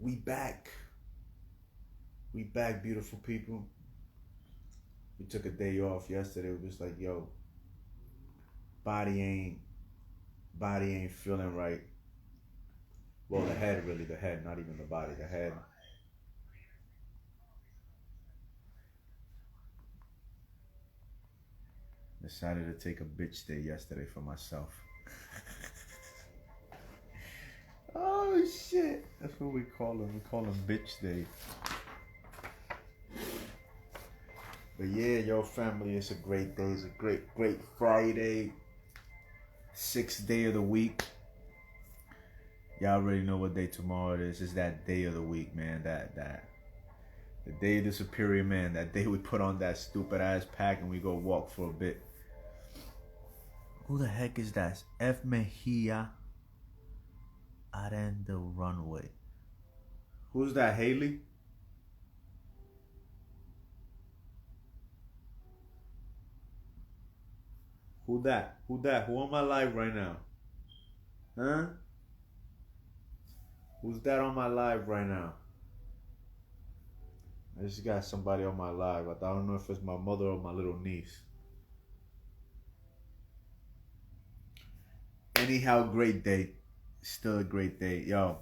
We back. We back, beautiful people. We took a day off yesterday. We was like, yo, body ain't body ain't feeling right. Well, the head really, the head, not even the body, the head. Decided to take a bitch day yesterday for myself. Oh shit. That's what we call them. We call them bitch day. But yeah, yo, family, it's a great day. It's a great Friday. 6th day of the week. Y'all already know what day tomorrow it is. It's that day of the week, man. That the day of the superior man. That day we put on that stupid ass pack and we go walk for a bit. Who the heck is that? F Mejia Aren the Runway. Who's that, Haley? Who that? Who that? Who on my live right now? Huh? Who's that on my live right now? I just got somebody on my live. I don't know if it's my mother or my little niece. Anyhow, great day. Still a great day. Yo,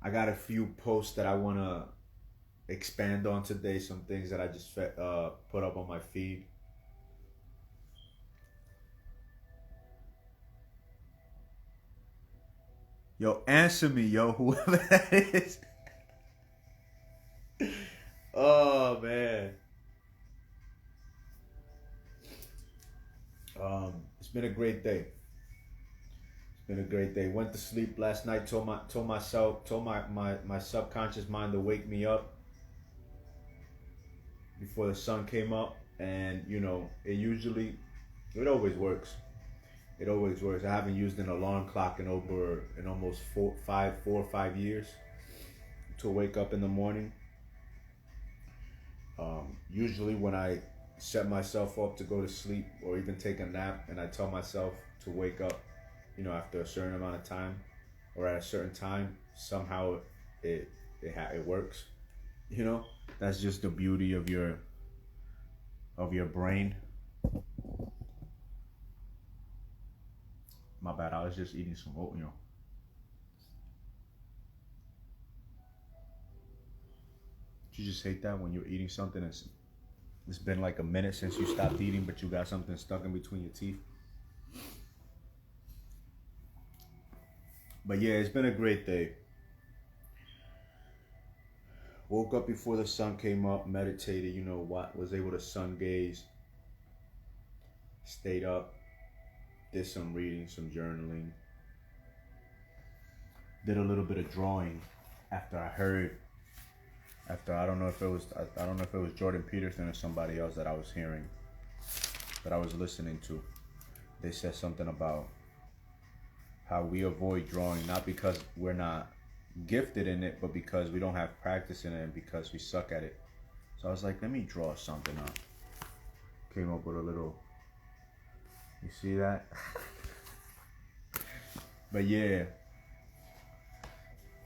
I got a few posts that I want to expand on today. Some things that I just put up on my feed. Yo, answer me, yo, whoever that is. Oh, man. It's been a great day. It's been a great day. Went to sleep last night. Told my subconscious mind to wake me up before the sun came up, and it always works. It always works. I haven't used an alarm clock in almost 4 or 5 years to wake up in the morning. Usually when I set myself up to go to sleep or even take a nap, and I tell myself to wake up, after a certain amount of time or at a certain time, somehow it works. That's just the beauty of your brain. My bad, I was just eating some oatmeal. You just hate that when you're eating something and it's been like a minute since you stopped eating, but you got something stuck in between your teeth. But yeah, it's been a great day. Woke up before the sun came up, meditated, was able to sun gaze. Stayed up, did some reading, some journaling. Did a little bit of drawing after I don't know if it was Jordan Peterson or somebody else that I was hearing, that I was listening to. They said something about how we avoid drawing, not because we're not gifted in it, but because we don't have practice in it and because we suck at it. So I was like, let me draw something up. Came up with a little, you see that? But yeah,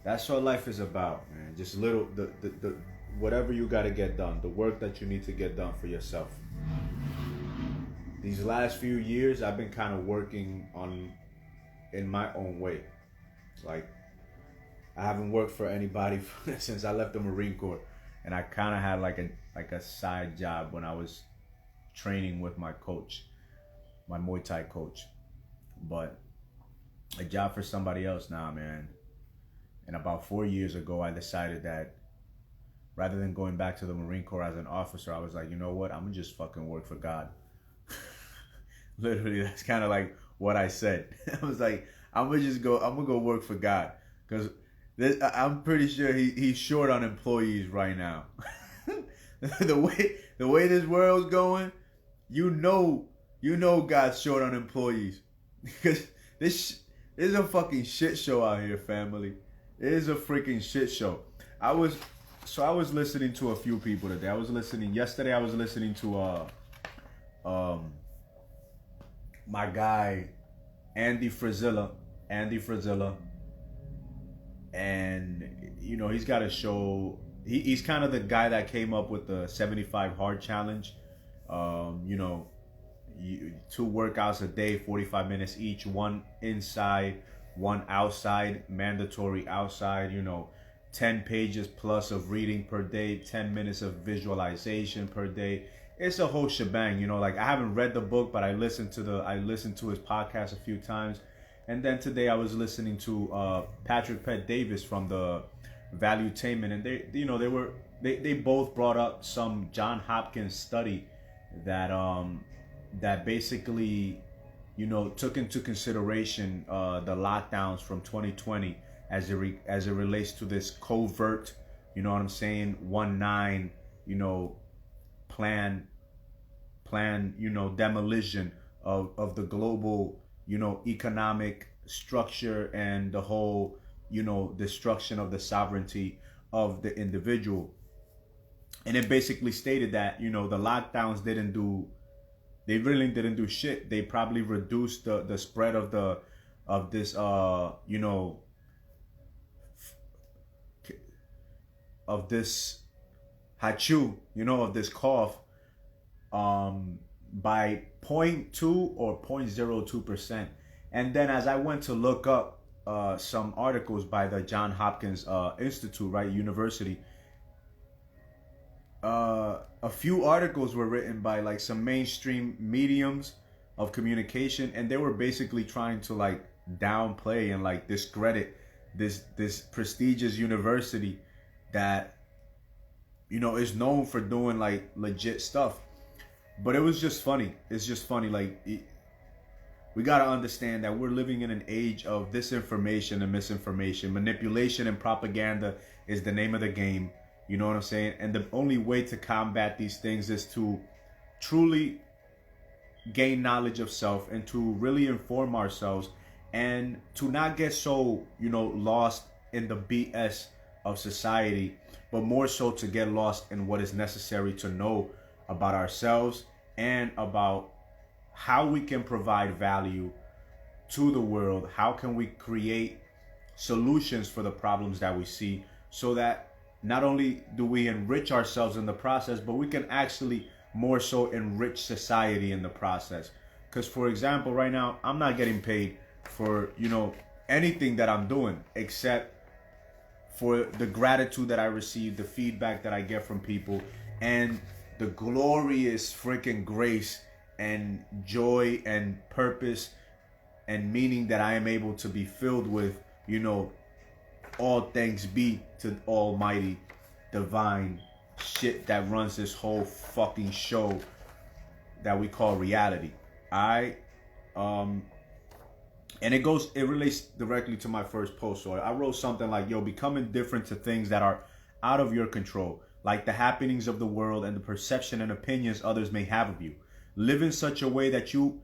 that's what life is about, man. Just the whatever you gotta get done, the work that you need to get done for yourself. These last few years, I've been kind of working in my own way. Like, I haven't worked for anybody since I left the Marine Corps, and I kind of had like a side job when I was training with my coach, my Muay Thai coach, but a job for somebody else now, man. And about 4 years ago, I decided that rather than going back to the Marine Corps as an officer, I was like, you know what? I'm gonna just fucking work for God. Literally, that's kind of like what I said. I was like, I'm gonna go work for God, because I'm pretty sure he's short on employees right now. the way this world's going, you know God's short on employees, because this is a fucking shit show out here, family. It is a freaking shit show. I was listening to a few people today. Yesterday I was listening to my guy Andy Frisilla, and you know he's got to show. He's kind of the guy that came up with the 75 hard challenge. You know, 2 workouts a day, 45 minutes each, 1 inside, 1 outside, mandatory outside. You know, 10 pages plus of reading per day, 10 minutes of visualization per day. It's a whole shebang, you know. Like, I haven't read the book, but I listened to his podcast a few times, and then today I was listening to Patrick Pett Davis from the Valuetainment, and they both brought up some John Hopkins study that that basically, you know, took into consideration the lockdowns from 2020 as it relates to this covert, you know what I'm saying, 1-9, you know, plan, you know, demolition of the global, you know, economic structure and the whole, you know, destruction of the sovereignty of the individual. And it basically stated that, you know, the lockdowns they really didn't do shit. They probably reduced the spread of this you know, of this hachu, you know, of this cough, by 0.2 or 0.02%. And then as I went to look up some articles by the John Hopkins Institute, right, University, a few articles were written by like some mainstream mediums of communication, and they were basically trying to like downplay and like discredit this prestigious university that, you know, is known for doing like legit stuff. But it was just funny. It's just funny. Like, we got to understand that we're living in an age of disinformation and misinformation. Manipulation and propaganda is the name of the game. You know what I'm saying? And the only way to combat these things is to truly gain knowledge of self and to really inform ourselves and to not get so, you know, lost in the BS of society, but more so to get lost in what is necessary to know about ourselves and about how we can provide value to the world. How can we create solutions for the problems that we see, so that not only do we enrich ourselves in the process, but we can actually more so enrich society in the process. Because, for example, right now, I'm not getting paid for, you know, anything that I'm doing, except for the gratitude that I receive, the feedback that I get from people, and the glorious freaking grace and joy and purpose and meaning that I am able to be filled with. You know, all thanks be to almighty divine shit that runs this whole fucking show that we call reality. And it relates directly to my first post. So I wrote something like, yo, become indifferent to things that are out of your control, like the happenings of the world and the perception and opinions others may have of you. Live in such a way that you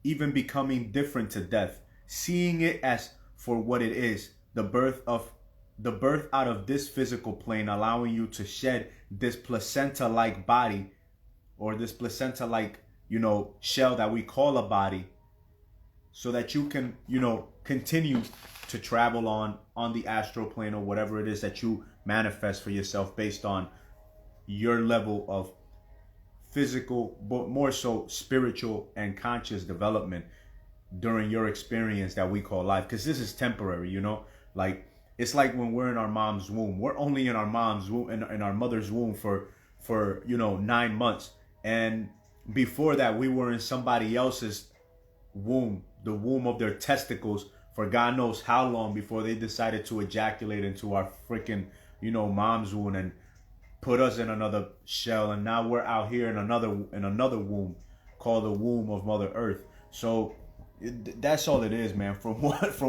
even become indifferent to death, seeing it as for what it is, the birth out of this physical plane, allowing you to shed this placenta-like body, or this placenta-like, you know, shell that we call a body, so that you can, you know, continue to travel on the astral plane, or whatever it is that you manifest for yourself based on your level of physical, but more so spiritual and conscious development during your experience that we call life. Because this is temporary, you know, like, it's like when we're in our mom's womb. We're only in our mom's womb, in our mother's womb for you know, 9 months, and before that we were in somebody else's womb, the womb of their testicles, for God knows how long before they decided to ejaculate into our freaking, you know, mom's womb and put us in another shell, and now we're out here in another womb called the womb of Mother Earth. So that's all it is, man. From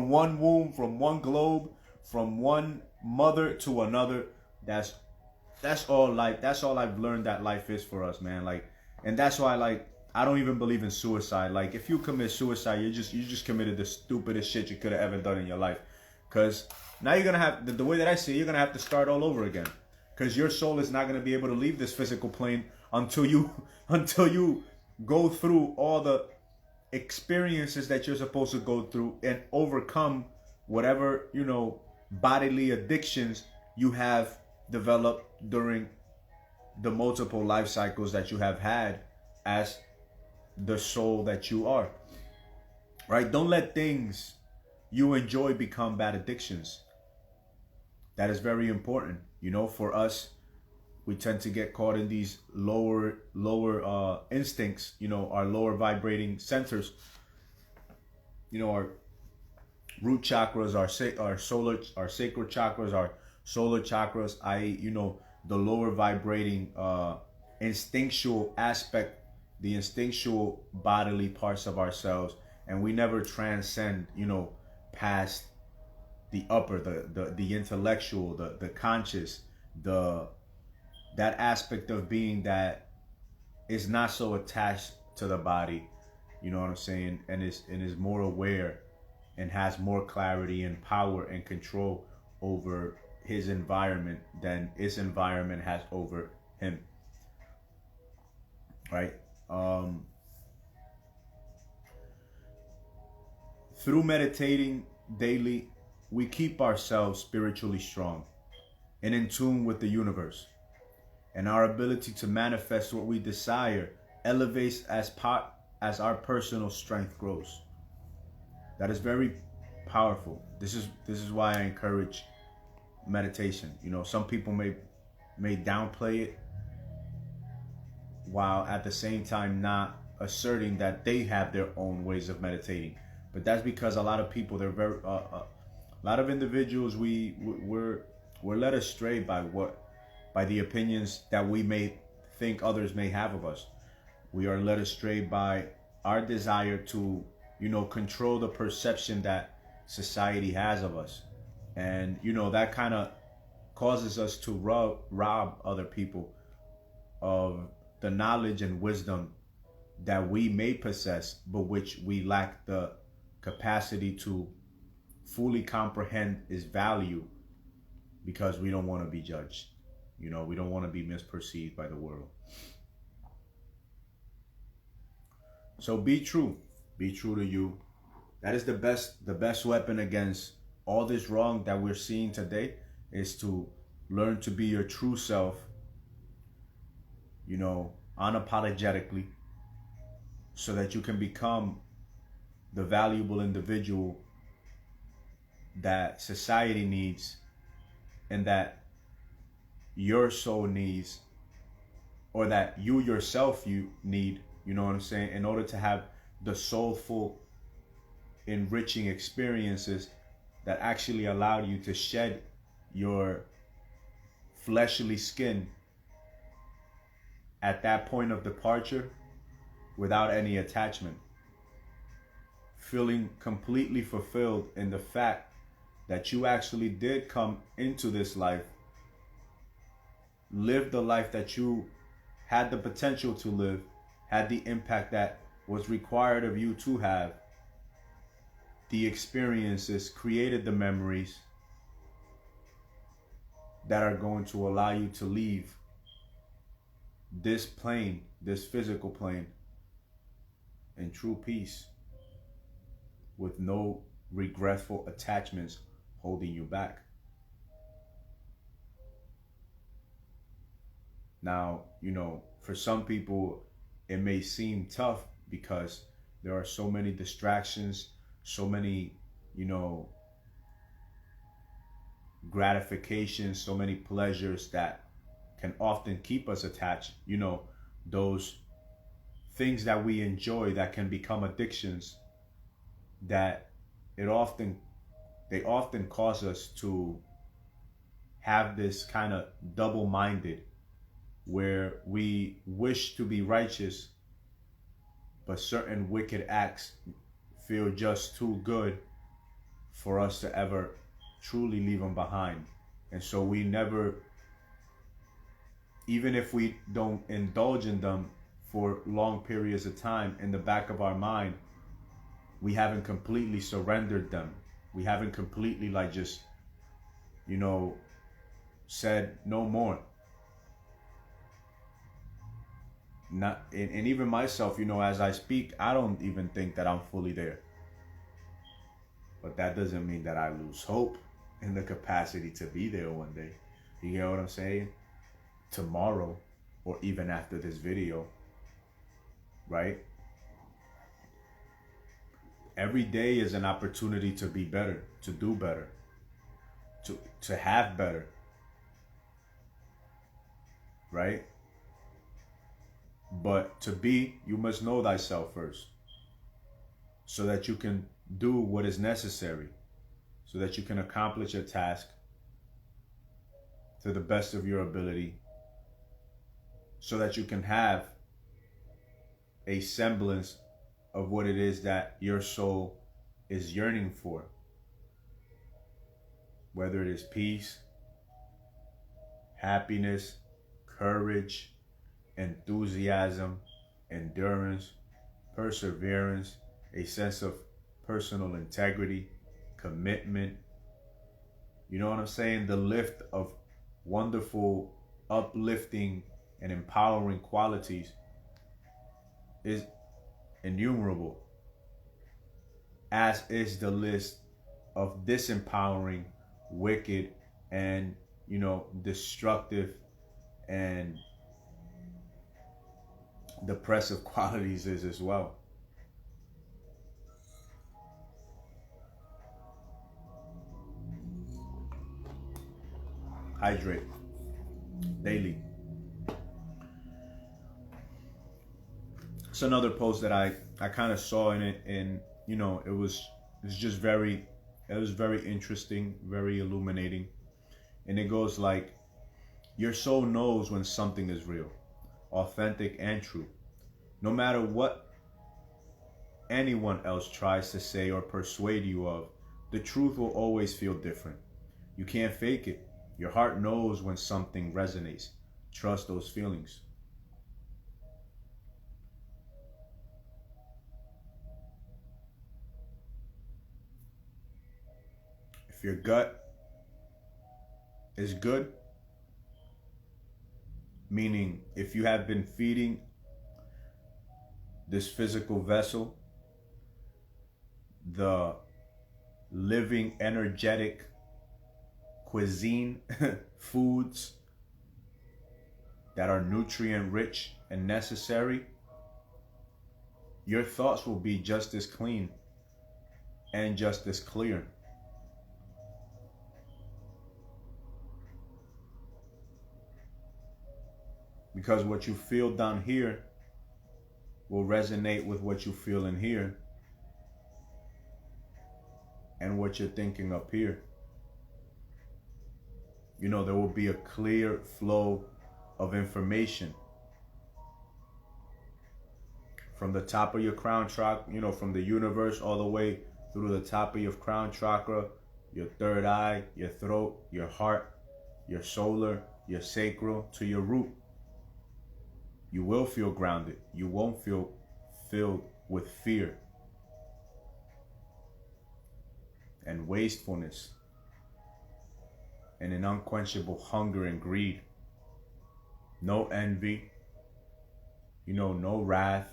one womb, from one globe, from one mother to another. That's all life. That's all I've learned that life is for us, man. Like, and that's why, like, I don't even believe in suicide. Like, if you commit suicide, you just committed the stupidest shit you could have ever done in your life. Cause now you're gonna have, the way that I see it, you're gonna have to start all over again. Cause your soul is not gonna be able to leave this physical plane until you go through all the experiences that you're supposed to go through and overcome whatever, you know, bodily addictions you have developed during the multiple life cycles that you have had as the soul that you are. Right? Don't let things you enjoy become bad addictions. That is very important. You know, for us, we tend to get caught in these lower instincts, you know, our lower vibrating centers, you know, our root chakras, our sacral chakras, our solar chakras, i.e., you know, the lower vibrating instinctual aspect, the instinctual bodily parts of ourselves, and we never transcend, you know, past the upper, the intellectual, the conscious, that aspect of being that is not so attached to the body, you know what I'm saying, and is more aware and has more clarity and power and control over his environment than its environment has over him. Right? Through meditating daily, we keep ourselves spiritually strong and in tune with the universe. And our ability to manifest what we desire elevates as our personal strength grows. That is very powerful. This is why I encourage meditation. You know, some people may downplay it, while at the same time not asserting that they have their own ways of meditating. But that's because a lot of people, they're very a lot of individuals, we're led astray by the opinions that we may think others may have of us. We are led astray by our desire to, you know, control the perception that society has of us. And, you know, that kind of causes us to rob other people of the knowledge and wisdom that we may possess, but which we lack the capacity to fully comprehend its value, because we don't want to be judged. You know, we don't want to be misperceived by the world. So be true. Be true to you. That is the best weapon against all this wrong that we're seeing today, is to learn to be your true self, you know, unapologetically, so that you can become the valuable individual that society needs and that your soul needs, or that you yourself you need, you know what I'm saying, in order to have the soulful, enriching experiences that actually allow you to shed your fleshly skin at that point of departure without any attachment, feeling completely fulfilled in the fact that you actually did come into this life, live the life that you had the potential to live, had the impact that was required of you to have, the experiences, created the memories that are going to allow you to leave this plane, this physical plane, in true peace, with no regretful attachments holding you back. Now, you know, for some people, it may seem tough because there are so many distractions, so many, you know, gratifications, so many pleasures that can often keep us attached. You know, those things that we enjoy that can become addictions, that they often cause us to have this kind of double-minded, where we wish to be righteous, but certain wicked acts feel just too good for us to ever truly leave them behind. And so we never, even if we don't indulge in them for long periods of time, in the back of our mind, we haven't completely surrendered them. We haven't completely, like, just, you know, said no more. And even myself, you know, as I speak, I don't even think that I'm fully there. But that doesn't mean that I lose hope. in the capacity to be there one day. You get what I'm saying? Tomorrow, or even after this video, right? Every day is an opportunity to be better, to do better, to have better, right? But to be, you must know thyself first, so that you can do what is necessary, so that you can accomplish a task to the best of your ability, so that you can have a semblance of what it is that your soul is yearning for. Whether it is peace, happiness, courage, enthusiasm, endurance, perseverance, a sense of personal integrity, commitment. You know what I'm saying? The lift of wonderful, uplifting, and empowering qualities is innumerable, as is the list of disempowering, wicked, and destructive and depressive qualities is as well. Hydrate daily. It's another post that I kind of saw in it, and it was very interesting, very illuminating. And it goes like, your soul knows when something is real, authentic, and true. No matter what anyone else tries to say or persuade you of, the truth will always feel different. You can't fake it. Your heart knows when something resonates. Trust those feelings. If your gut is good, meaning if you have been feeding this physical vessel the living, energetic cuisine, foods that are nutrient rich and necessary, your thoughts will be just as clean and just as clear. Because what you feel down here will resonate with what you feel in here and what you're thinking up here. There will be a clear flow of information from the top of your crown chakra, from the universe all the way through the top of your crown chakra, your third eye, your throat, your heart, your solar, your sacral, to your root. You will feel grounded. You won't feel filled with fear and wastefulness and an unquenchable hunger and greed. No envy, no wrath.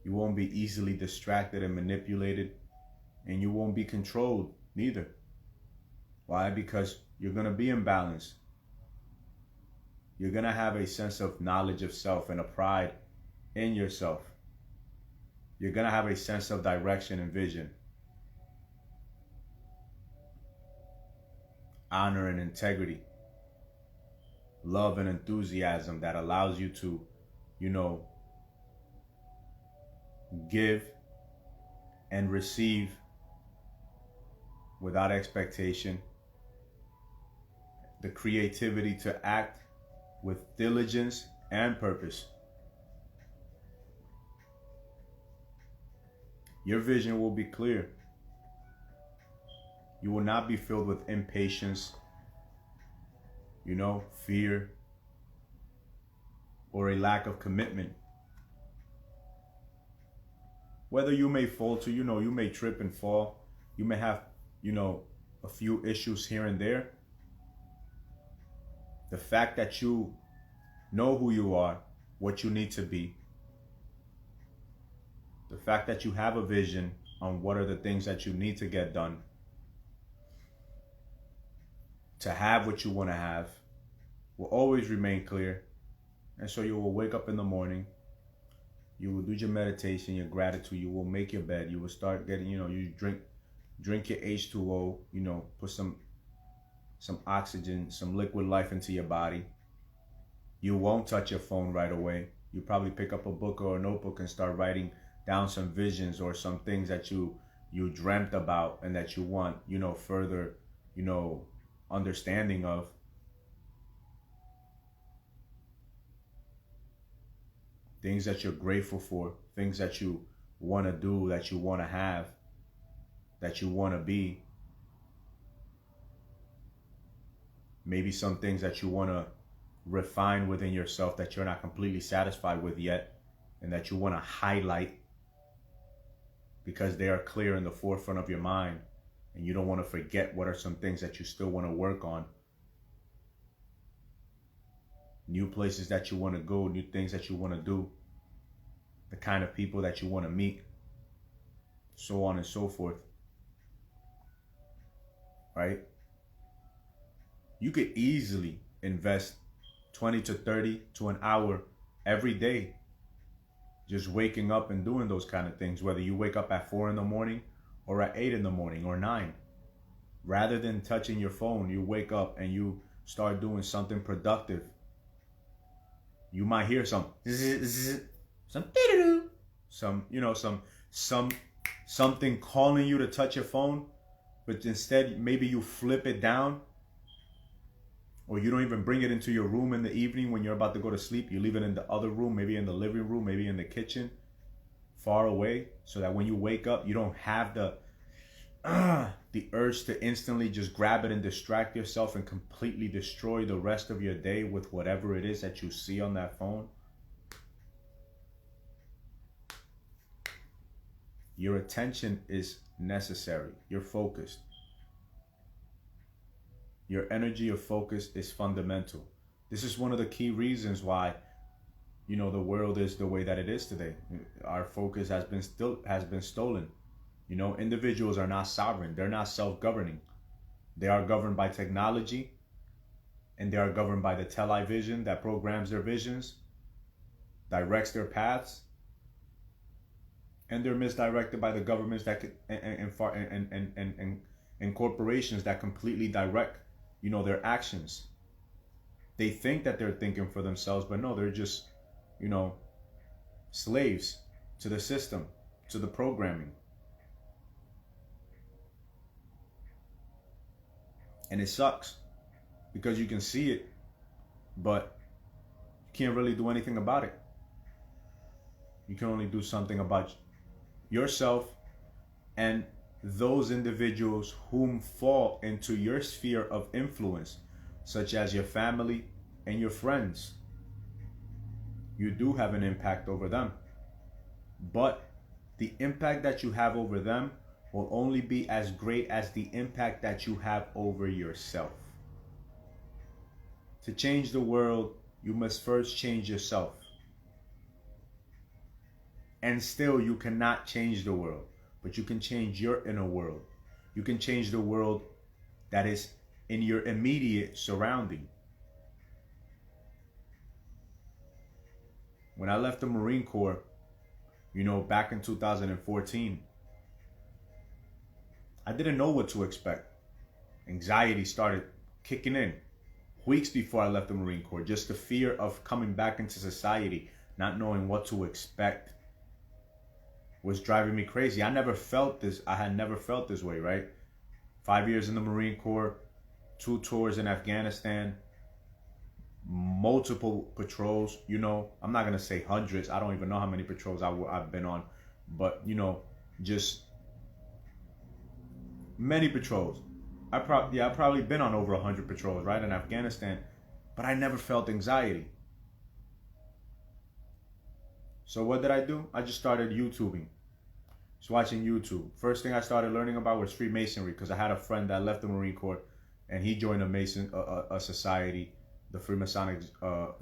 You won't be easily distracted and manipulated, and you won't be controlled neither. Why? Because you're going to be in balance. You're going to have a sense of knowledge of self and a pride in yourself. You're going to have a sense of direction and vision, honor and integrity, love and enthusiasm that allows you to, give and receive without expectation, the creativity to act with diligence and purpose. Your vision will be clear. You will not be filled with impatience, fear, or a lack of commitment. Whether you may falter, you may trip and fall. You may have, a few issues here and there. The fact that you know who you are, what you need to be, the fact that you have a vision on what are the things that you need to get done to have what you want to have will always remain clear. And so you will wake up in the morning, you will do your meditation, your gratitude, you will make your bed, you will start getting, you drink your H2O, put some oxygen, some liquid life into your body. You won't touch your phone right away. You probably pick up a book or a notebook and start writing down some visions or some things that you dreamt about and that you want, further, understanding of. Things that you're grateful for, things that you want to do, that you want to have, that you want to be. Maybe some things that you want to refine within yourself that you're not completely satisfied with yet, and that you want to highlight because they are clear in the forefront of your mind, and you don't want to forget what are some things that you still want to work on. New places that you want to go, new things that you want to do, the kind of people that you want to meet, so on and so forth. Right? You could easily invest 20 to 30 to an hour every day just waking up and doing those kind of things, whether you wake up at 4 in the morning or at 8 in the morning or 9. Rather than touching your phone, you wake up and you start doing something productive. You might hear something calling you to touch your phone, but instead maybe you flip it down, or you don't even bring it into your room in the evening when you're about to go to sleep. You leave it in the other room, maybe in the living room, maybe in the kitchen, far away, so that when you wake up, you don't have the urge to instantly just grab it and distract yourself and completely destroy the rest of your day with whatever it is that you see on that phone. Your attention is necessary. You're focused. Your energy of focus is fundamental. This is one of the key reasons why, the world is the way that it is today. Our focus has been stolen. Individuals are not sovereign. They're not self-governing. They are governed by technology, and they are governed by the television that programs their visions, directs their paths, and they're misdirected by the governments that and corporations that completely direct, their actions. They think that they're thinking for themselves, but no, they're just, slaves to the system, to the programming. And it sucks because you can see it, but you can't really do anything about it. You can only do something about yourself and those individuals whom fall into your sphere of influence, such as your family and your friends. You do have an impact over them, but the impact that you have over them will only be as great as the impact that you have over yourself. To change the world, you must first change yourself. And still, you cannot change the world, but you can change your inner world. You can change the world that is in your immediate surrounding. When I left the Marine Corps, back in 2014, I didn't know what to expect. Anxiety started kicking in weeks before I left the Marine Corps. Just the fear of coming back into society, not knowing what to expect, was driving me crazy. I never felt this. I had never felt this way, right? 5 years in the Marine Corps, 2 tours in Afghanistan, multiple patrols. I'm not gonna say hundreds. I don't even know how many patrols I've been on, but just many patrols. I've probably been on over 100 patrols, right, in Afghanistan, but I never felt anxiety. So what did I do? I just started YouTubing. Just watching YouTube. First thing I started learning about was Freemasonry, because I had a friend that left the Marine Corps and he joined a society, the Freemasonic,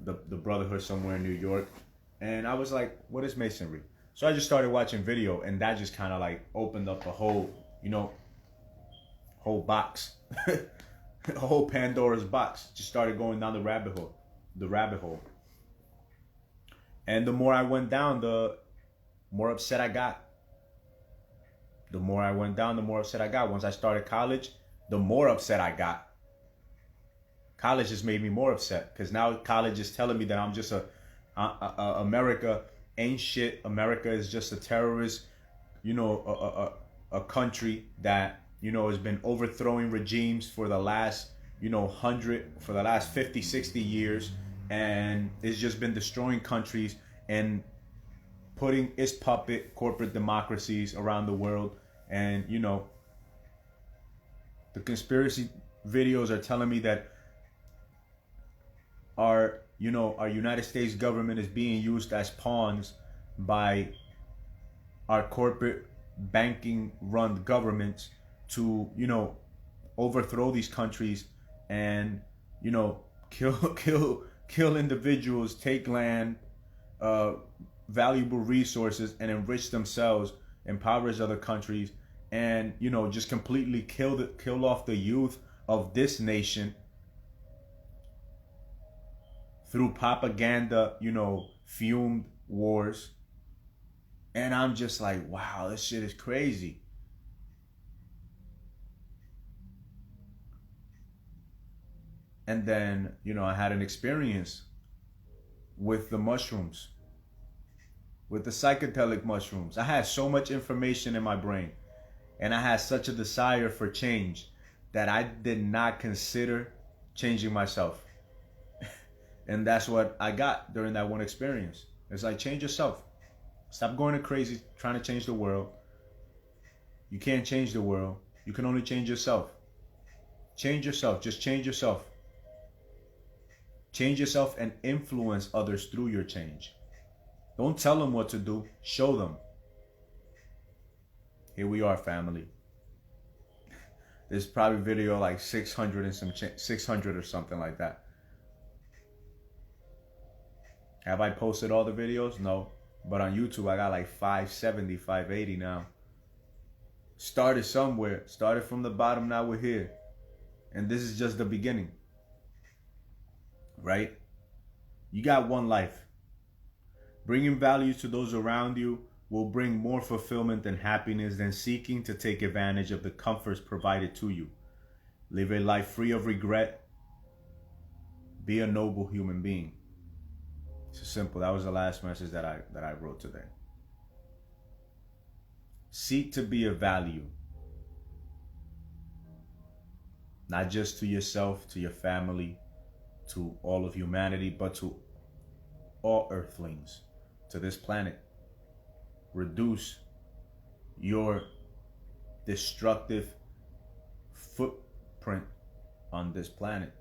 the Brotherhood somewhere in New York. And I was like, what is Masonry? So I just started watching video, and that just kind of like opened up a whole, whole box, a whole Pandora's box. Just started going down the rabbit hole. And the more I went down, the more upset I got. The more I went down, the more upset I got. Once I started college, the more upset I got. College just made me more upset, because now college is telling me that I'm just America ain't shit. America is just a terrorist, a country that, has been overthrowing regimes for the last, 50, 60 years. And it's just been destroying countries and putting its puppet corporate democracies around the world. And, the conspiracy videos are telling me that our United States government is being used as pawns by our corporate banking run governments to, overthrow these countries and, kill individuals, take land, valuable resources, and enrich themselves, impoverish other countries, and, just completely kill off the youth of this nation through propaganda, fumed wars. And I'm just like, wow, this shit is crazy. And then, I had an experience with the mushrooms, with the psychedelic mushrooms. I had so much information in my brain, and I had such a desire for change that I did not consider changing myself. And that's what I got during that one experience. It's like, change yourself. Stop going crazy trying to change the world. You can't change the world. You can only change yourself. Change yourself. Just change yourself. Change yourself and influence others through your change. Don't tell them what to do. Show them. Here we are, family. This is probably video like 600 and some 600 or something like that. Have I posted all the videos? No. But on YouTube, I got like 570, 580 now. Started somewhere. Started from the bottom, now we're here. And this is just the beginning. Right? You got one life. Bringing value to those around you will bring more fulfillment and happiness than seeking to take advantage of the comforts provided to you. Live a life free of regret. Be a noble human being. It's simple. That was the last message that I wrote today. Seek to be of value. Not just to yourself, to your family, to all of humanity, but to all earthlings, to this planet. Reduce your destructive footprint on this planet.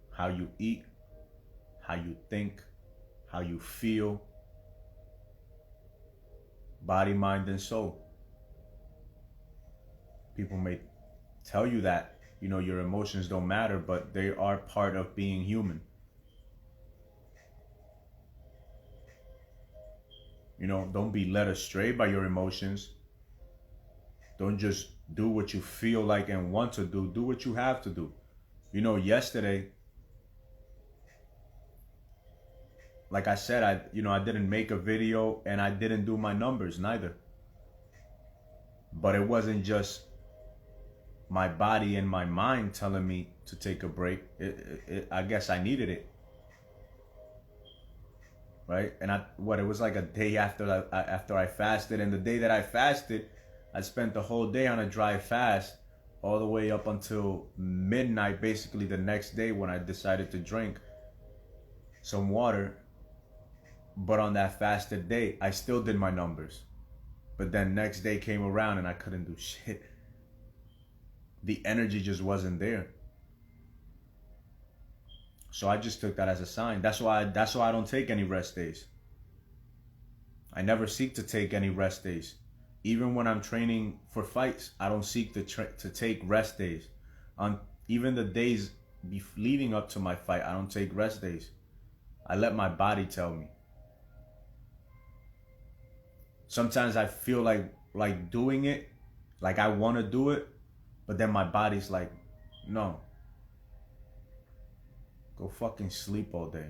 How you eat, how you think, how you feel, body, mind, and soul. People may tell you that, your emotions don't matter, but they are part of being human. Don't be led astray by your emotions. Don't just do what you feel like and want to do. Do what you have to do. Yesterday, like I said, I didn't make a video and I didn't do my numbers neither. But it wasn't just my body and my mind telling me to take a break. I guess I needed it. Right? And it was like a day after I fasted. And the day that I fasted, I spent the whole day on a dry fast, all the way up until midnight, basically the next day, when I decided to drink some water. But on that fasted day, I still did my numbers. But then next day came around and I couldn't do shit. The energy just wasn't there. So I just took that as a sign. That's why I don't take any rest days. I never seek to take any rest days. Even when I'm training for fights, I don't seek to take rest days. On even the days leading up to my fight, I don't take rest days. I let my body tell me. Sometimes I feel like doing it, like I want to do it, but then my body's like, no, go fucking sleep all day.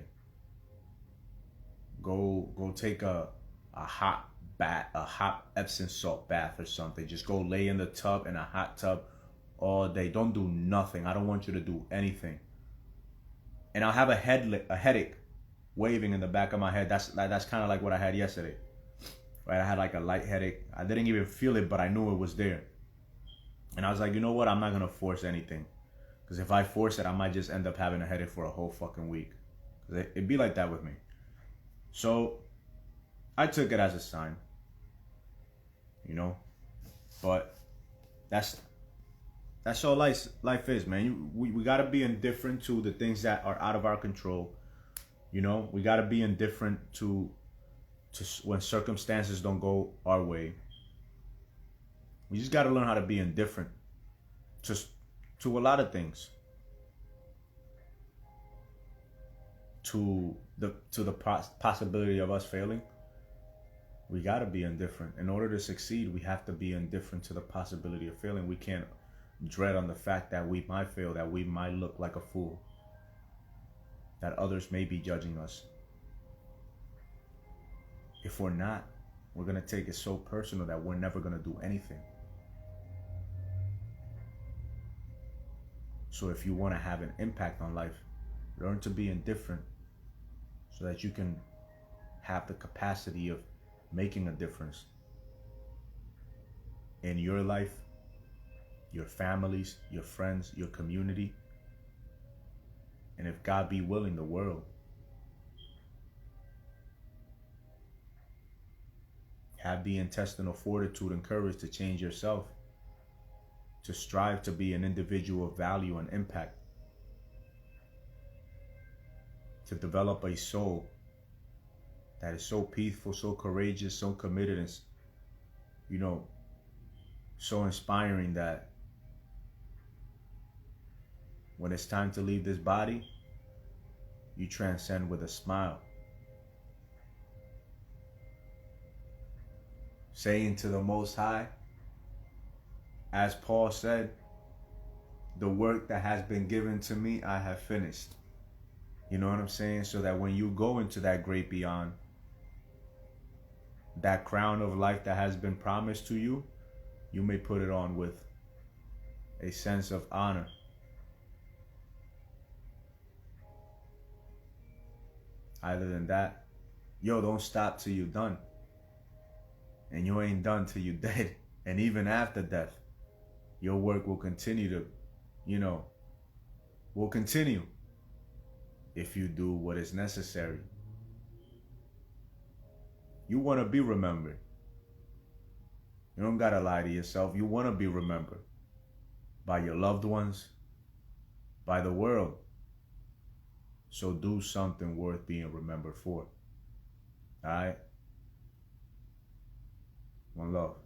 Go take a hot bath, a hot Epsom salt bath or something. Just go lay in the tub, in a hot tub all day. Don't do nothing. I don't want you to do anything. And I'll have a headache waving in the back of my head. That's kind of like what I had yesterday. Right? I had like a light headache. I didn't even feel it, but I knew it was there. And I was like, you know what? I'm not gonna force anything, because if I force it, I might just end up having a headache for a whole fucking week. It'd be like that with me. So I took it as a sign, you know. But that's all life is, man. We gotta be indifferent to the things that are out of our control. You know, we gotta be indifferent to when circumstances don't go our way. We just gotta learn how to be indifferent to a lot of things. To the possibility of us failing, we gotta be indifferent. In order to succeed, we have to be indifferent to the possibility of failing. We can't dread on the fact that we might fail, that we might look like a fool, that others may be judging us. If we're not, we're gonna take it so personal that we're never gonna do anything. So if you want to have an impact on life, learn to be indifferent so that you can have the capacity of making a difference in your life, your families, your friends, your community, and if God be willing, the world. Have the intestinal fortitude and courage to change yourself, to strive to be an individual of value and impact, to develop a soul that is so peaceful, so courageous, so committed, and, you know, so inspiring that when it's time to leave this body, you transcend with a smile, saying to the Most High, as Paul said, the work that has been given to me, I have finished. You know what I'm saying? So that when you go into that great beyond, that crown of life that has been promised to you, you may put it on with a sense of honor. Other than that, don't stop till you're done. And you ain't done till you're dead. And even after death, your work will continue to, will continue if you do what is necessary. You want to be remembered. You don't gotta lie to yourself. You want to be remembered by your loved ones, by the world. So do something worth being remembered for. All right? One love.